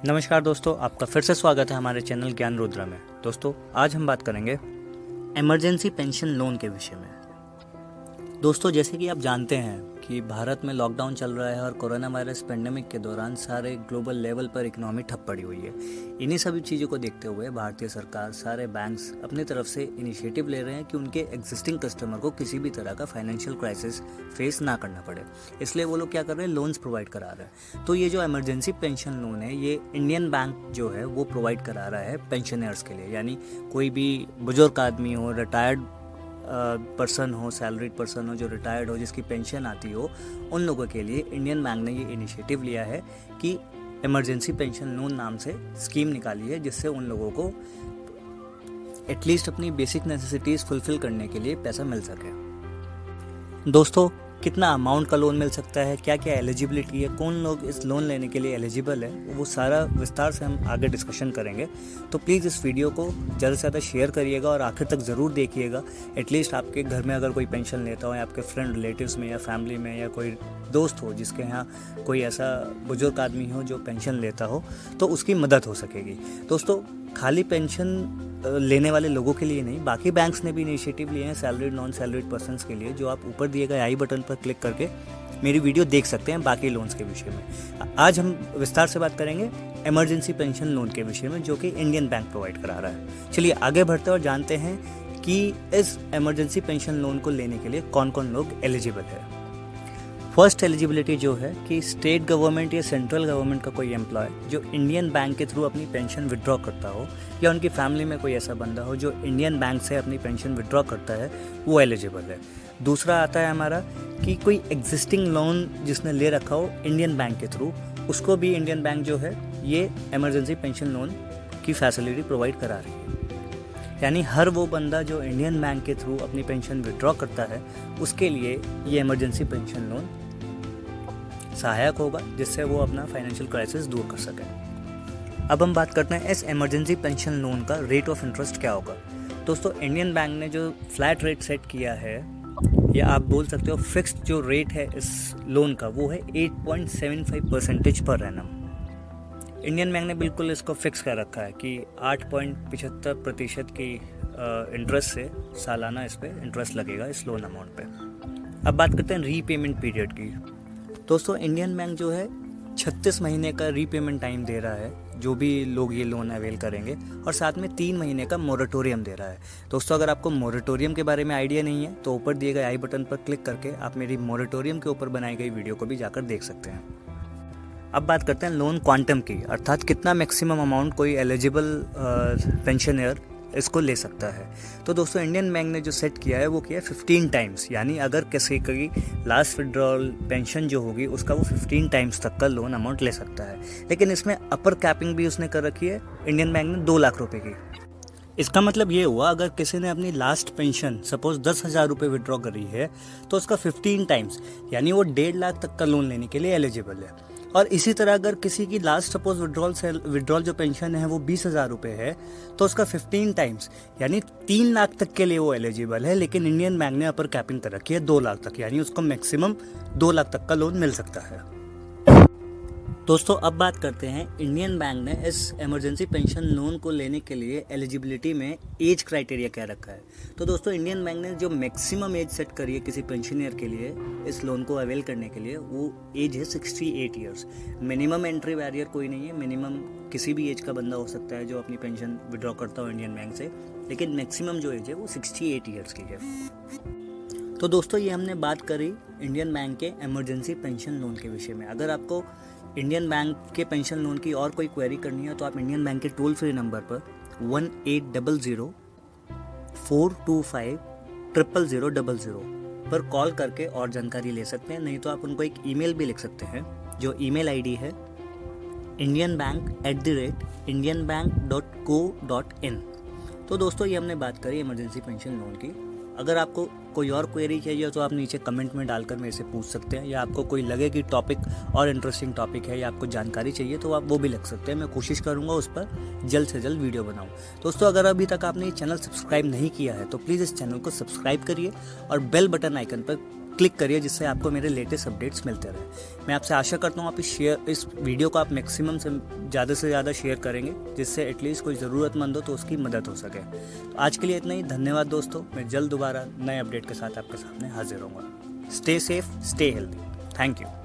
नमस्कार दोस्तों, आपका फिर से स्वागत है हमारे चैनल ज्ञान रुद्रा में। दोस्तों, आज हम बात करेंगे इमरजेंसी पेंशन लोन के विषय में। दोस्तों, जैसे कि आप जानते हैं कि भारत में लॉकडाउन चल रहा है और कोरोना वायरस पेंडेमिक के दौरान सारे ग्लोबल लेवल पर इकोनॉमी ठप पड़ी हुई है। इन्हीं सभी चीज़ों को देखते हुए भारतीय सरकार, सारे बैंक्स अपनी तरफ से इनिशिएटिव ले रहे हैं कि उनके एग्जिस्टिंग कस्टमर को किसी भी तरह का फाइनेंशियल क्राइसिस फेस ना करना पड़े। इसलिए वो लोग क्या कर रहे हैं, लोन्स प्रोवाइड करा रहे हैं। तो ये जो इमरजेंसी पेंशन लोन है, ये इंडियन बैंक जो है वो प्रोवाइड करा रहा है पेंशनर्स के लिए। यानी कोई भी बुजुर्ग आदमी हो, रिटायर्ड पर्सन हो, सैलरीड पर्सन हो, जो रिटायर्ड हो, जिसकी पेंशन आती हो, उन लोगों के लिए इंडियन बैंक ने ये इनिशिएटिव लिया है कि इमरजेंसी पेंशन लोन नाम से स्कीम निकाली है, जिससे उन लोगों को एटलीस्ट अपनी बेसिक नेसेसिटीज़ फुलफिल करने के लिए पैसा मिल सके। दोस्तों, कितना अमाउंट का लोन मिल सकता है, क्या क्या एलिजिबिलिटी है, कौन लोग इस लोन लेने के लिए एलिजिबल है, वो सारा विस्तार से हम आगे डिस्कशन करेंगे। तो प्लीज़ इस वीडियो को ज़्यादा से ज़्यादा शेयर करिएगा और आखिर तक ज़रूर देखिएगा। एटलीस्ट आपके घर में अगर कोई पेंशन लेता हो, या आपके फ्रेंड रिलेटिव्स में या फैमिली में या कोई दोस्त हो जिसके यहाँ कोई ऐसा बुजुर्ग आदमी हो जो पेंशन लेता हो, तो उसकी मदद हो सकेगी। दोस्तों, खाली पेंशन लेने वाले लोगों के लिए नहीं, बाकी बैंक्स ने भी इनिशिएटिव लिए हैं सैलरीड नॉन सैलरीड पर्सन्स के लिए, जो आप ऊपर दिए गए आई बटन पर क्लिक करके मेरी वीडियो देख सकते हैं बाकी लोन्स के विषय में। आज हम विस्तार से बात करेंगे इमरजेंसी पेंशन लोन के विषय में, जो कि इंडियन बैंक प्रोवाइड करा रहा है। चलिए आगे बढ़ते हैं और जानते हैं कि इस इमरजेंसी पेंशन लोन को लेने के लिए कौन कौन लोग एलिजिबल है। फर्स्ट एलिजिबिलिटी जो है कि स्टेट गवर्नमेंट या सेंट्रल गवर्नमेंट का कोई एम्प्लॉय जो इंडियन बैंक के थ्रू अपनी पेंशन विड्रॉ करता हो, या उनकी फैमिली में कोई ऐसा बंदा हो जो इंडियन बैंक से अपनी पेंशन विड्रॉ करता है, वो एलिजिबल है। दूसरा आता है हमारा कि कोई एग्जिस्टिंग लोन जिसने ले रखा हो इंडियन बैंक के थ्रू, उसको भी इंडियन बैंक जो है ये इमरजेंसी पेंशन लोन की फैसिलिटी प्रोवाइड करा रही है। यानी हर वो बंदा जो इंडियन बैंक के थ्रू अपनी पेंशन विड्रॉ करता है, उसके लिए ये इमरजेंसी पेंशन लोन सहायक होगा, जिससे वो अपना फाइनेंशियल क्राइसिस दूर कर सके। अब हम बात करते हैं इस इमरजेंसी पेंशन लोन का रेट ऑफ इंटरेस्ट क्या होगा। दोस्तों, इंडियन बैंक ने जो फ्लैट रेट सेट किया है, या आप बोल सकते हो फिक्स्ड जो रेट है इस लोन का, वो है 8.75% पर एनम। इंडियन बैंक ने बिल्कुल इसको फिक्स कर रखा है कि 8.75% की इंटरेस्ट से सालाना इस पर इंटरेस्ट लगेगा इस लोन अमाउंट पे। अब बात करते हैं रीपेमेंट पीरियड की। दोस्तों, इंडियन बैंक जो है 36 महीने का रीपेमेंट टाइम दे रहा है जो भी लोग ये लोन अवेल करेंगे, और साथ में 3 महीने का मोरेटोरियम दे रहा है। दोस्तों, अगर आपको मोरेटोरियम के बारे में आइडिया नहीं है तो ऊपर दिए गए आई बटन पर क्लिक करके आप मेरी मोरेटोरियम के ऊपर बनाई गई वीडियो को भी जाकर देख सकते हैं। अब बात करते हैं लोन क्वांटम की, अर्थात कितना मैक्सिमम अमाउंट कोई एलिजिबल पेंशनर इसको ले सकता है। तो दोस्तों, इंडियन बैंक ने जो सेट किया है वो किया है 15 टाइम्स। यानी अगर किसी की लास्ट विड्रॉल पेंशन जो होगी उसका वो 15 टाइम्स तक का लोन अमाउंट ले सकता है। लेकिन इसमें अपर कैपिंग भी उसने कर रखी है इंडियन बैंक ने 2 लाख रुपए की। इसका मतलब ये हुआ, अगर किसी ने अपनी लास्ट पेंशन सपोज 10,000 रुपये विड्रॉ करी है, तो उसका 15 टाइम्स यानी वो 1.5 लाख तक का लोन लेने के लिए एलिजिबल है। और इसी तरह अगर किसी की लास्ट सपोज विड्रॉल जो पेंशन है वो 20,000 रुपये है, तो उसका 15 टाइम्स यानी 3 लाख तक के लिए वो एलिजिबल है। लेकिन इंडियन बैंक ने अपर कैपिंग कर रखी है 2 लाख तक, यानी उसको मैक्सिमम 2 लाख तक का लोन मिल सकता है। दोस्तों, अब बात करते हैं इंडियन बैंक ने इस इमरजेंसी पेंशन लोन को लेने के लिए एलिजिबिलिटी में एज क्राइटेरिया क्या रखा है। तो दोस्तों, इंडियन बैंक ने जो मैक्सिमम एज सेट करी है किसी पेंशनर के लिए इस लोन को अवेल करने के लिए, वो एज है 68 ईयर्स। मिनिमम एंट्री बैरियर कोई नहीं है, मिनिमम किसी भी एज का बंदा हो सकता है जो अपनी पेंशन विड्रॉ करता हो इंडियन बैंक से, लेकिन मैक्सिमम जो एज है वो 68 ईयर्स की है। तो दोस्तों, ये हमने बात करी इंडियन बैंक के इमरजेंसी पेंशन लोन के विषय में। अगर आपको इंडियन बैंक के पेंशन लोन की और कोई क्वेरी करनी है तो आप इंडियन बैंक के टोल फ्री नंबर पर 1800-425-00000 पर कॉल करके और जानकारी ले सकते हैं। नहीं तो आप उनको एक ईमेल भी लिख सकते हैं, जो ईमेल आईडी है indianbank@indianbank.co.in। तो दोस्तों, ये हमने बात करी इमरजेंसी पेंशन लोन की। अगर आपको कोई और क्वेरी चाहिए तो आप नीचे कमेंट में डालकर मेरे से पूछ सकते हैं, या आपको कोई लगे कि टॉपिक और इंटरेस्टिंग टॉपिक है या आपको जानकारी चाहिए तो आप वो भी लिख सकते हैं। मैं कोशिश करूंगा उस पर जल्द से जल्द वीडियो बनाऊं। दोस्तों, अगर अभी तक आपने ये चैनल सब्सक्राइब नहीं किया है तो प्लीज़ इस चैनल को सब्सक्राइब करिए और बेल बटन आइकन पर क्लिक करिए, जिससे आपको मेरे लेटेस्ट अपडेट्स मिलते रहे। मैं आपसे आशा करता हूँ आप इस वीडियो को आप मैक्सिमम से ज़्यादा शेयर करेंगे, जिससे एटलीस्ट कोई ज़रूरतमंद हो तो उसकी मदद हो सके। तो आज के लिए इतना ही। धन्यवाद दोस्तों। मैं जल्द दोबारा नए अपडेट के साथ आपके सामने हाजिर होऊंगा। Stay safe, stay healthy. Thank you.